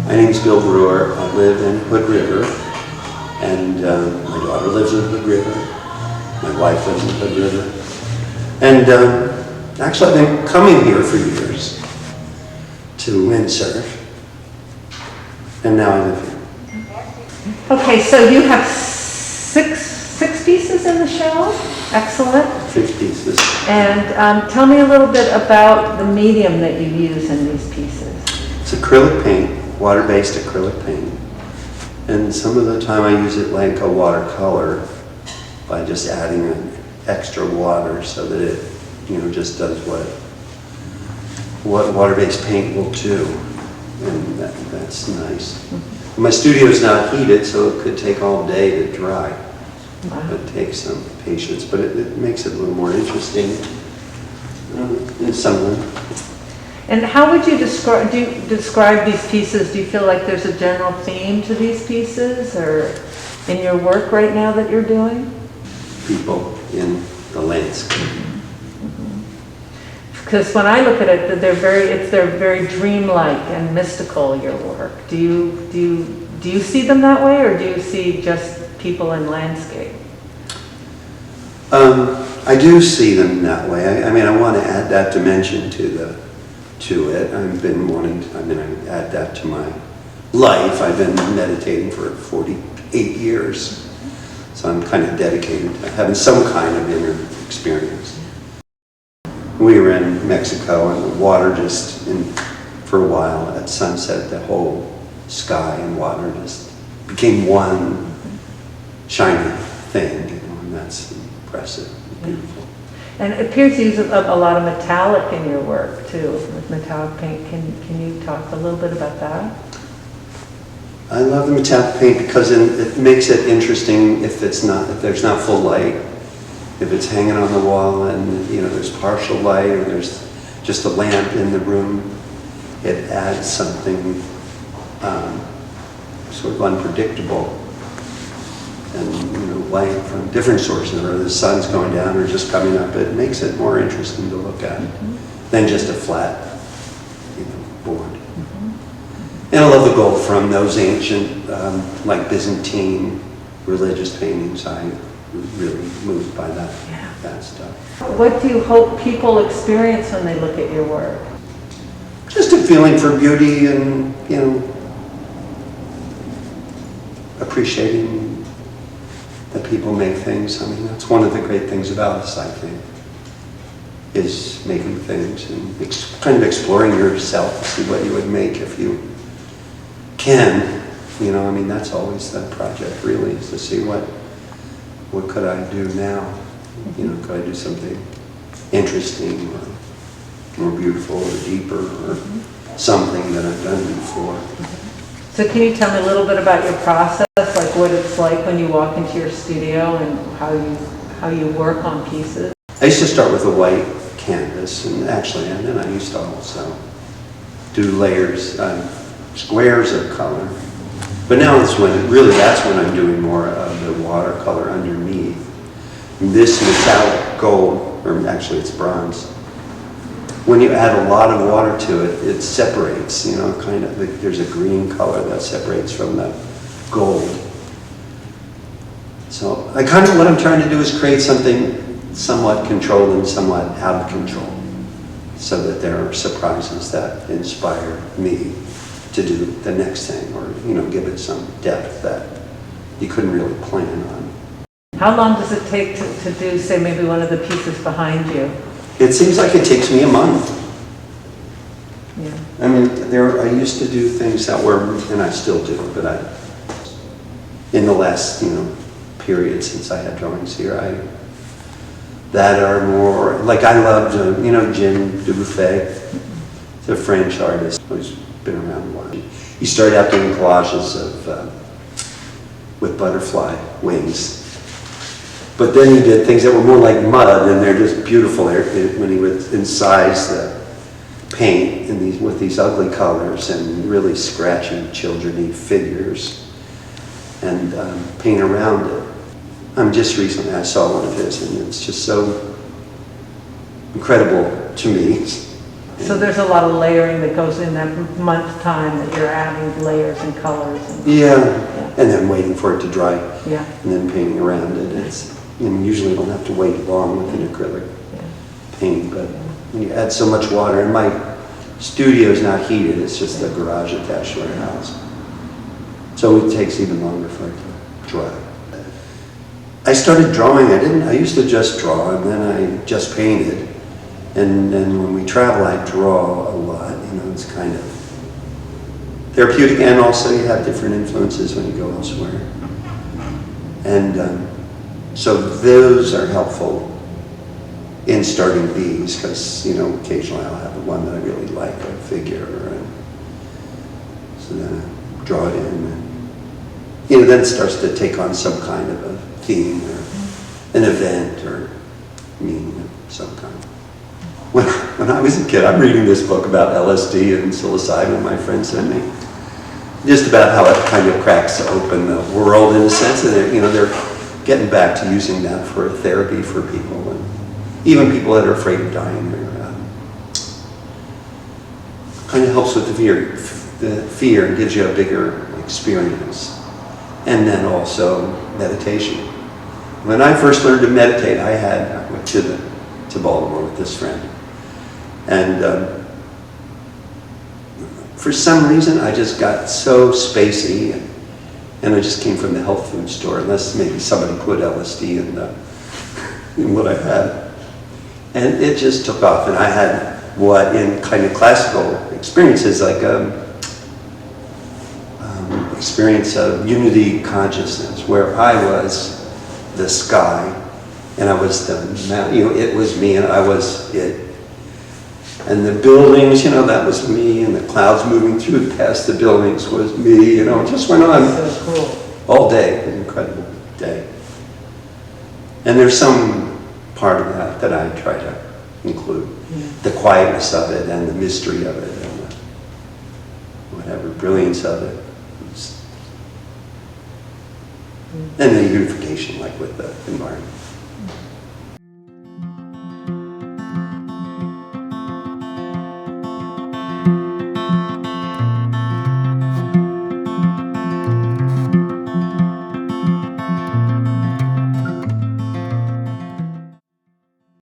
My name's Bill Brewer. I live in Hood River, and my daughter lives in Hood River. My wife lives in Hood River. And actually, I've been coming here for years to windsurf, and now I live here. Okay, so you have six pieces in the show? Excellent. 6 pieces. And tell me a little bit about the medium that you use in these pieces. It's acrylic paint, water-based acrylic paint. And some of the time I use it like a watercolor by just adding an extra water so that it, just does what water-based paint will do. And that's nice. Mm-hmm. My studio is not heated, so it could take all day to dry. Wow. It takes some patience, but it makes it a little more interesting in some way. And how would you describe these pieces? Do you feel like there's a general theme to these pieces, or in your work right now that you're doing? People in the landscape. Because when I look at it, they're very dreamlike and mystical. Your work. Do you see them that way, or do you see just people in landscape? I do see them that way. I mean, I want to add that dimension to it. I've been wanting to, I add that to my life. I've been meditating for 48 years. So I'm kind of dedicated to having some kind of inner experience. We were in Mexico, and the water for a while at sunset, the whole sky and water just became one shiny thing, and that's impressive, beautiful. And it appears you use a lot of metallic in your work too, with metallic paint. Can you talk a little bit about that? I love the metallic paint because it makes it interesting if there's not full light, if it's hanging on the wall and there's partial light, or there's just a lamp in the room. It adds something sort of unpredictable. And light from different sources, or the sun's going down or just coming up, it makes it more interesting to look at than just a flat board. Mm-hmm. And I love the gold from those ancient, like Byzantine religious paintings. I'm really moved by that stuff. What do you hope people experience when they look at your work? Just a feeling for beauty and, appreciating that people make things. I mean, that's one of the great things about us, I think, is making things and kind of exploring yourself to see what you would make if you can. I mean, that's always the project, really, is to see what could I do now? Could I do something interesting or more beautiful or deeper or something that I've done before. So can you tell me a little bit about your process, like what it's like when you walk into your studio and how you work on pieces? I used to start with a white canvas, and then I used to also do layers, squares of color. But now that's when I'm doing more of the watercolor underneath. This metallic gold, or actually it's bronze, when you add a lot of water to it, it separates, kind of, there's a green color that separates from the gold. So what I'm trying to do is create something somewhat controlled and somewhat out of control, so that there are surprises that inspire me to do the next thing, or, give it some depth that you couldn't really plan on. How long does it take to do, say, maybe one of the pieces behind you? It seems like it takes me a month. Yeah. I mean, I used to do things that were, and I still do, but in the last, period since I had drawings here, that are more, like I loved, Jim Dubuffet, the French artist who's been around a while. He started out doing collages with butterfly wings. But then he did things that were more like mud, and they're just beautiful. When he would incise the paint with these ugly colors and really scratchy, children-y figures, and paint around it. Just recently I saw one of his, and it's just so incredible to me. So there's a lot of layering that goes in that month time that you're adding layers and colors. And, Yeah, and then waiting for it to dry. Yeah. And then painting around it. It's, usually you don't have to wait long with an acrylic paint, but when you add so much water, and my studio is not heated, it's just a garage attached to our house. So it takes even longer for it to dry. I started drawing. I used to just draw, and then I just painted. And then when we travel, I draw a lot. It's kind of therapeutic, and also you have different influences when you go elsewhere. And so those are helpful in starting these, because occasionally I'll have one that I really like, a figure, and so then I draw it in, and then it starts to take on some kind of a theme or an event or meaning of some kind. When I was a kid, I'm reading this book about LSD and psilocybin my friend sent me, just about how it kind of cracks open the world in a sense, and they're getting back to using that for therapy for people, and even people that are afraid of dying. Kind of helps with the fear and gives you a bigger experience. And then also meditation. When I first learned to meditate, I went to Baltimore with this friend. And for some reason, I just got so spacey, and I just came from the health food store, unless maybe somebody put LSD in what I had. And it just took off, and I had what in kind of classical experiences, like experience of unity consciousness, where I was the sky, and I was the mountain, it was me, and I was it. And the buildings, that was me, and the clouds moving through past the buildings was me, it just went on so cool. all day, an incredible day. And there's some part of that I try to include. The quietness of it, and the mystery of it, and the whatever brilliance of it. And the unification, like with the environment.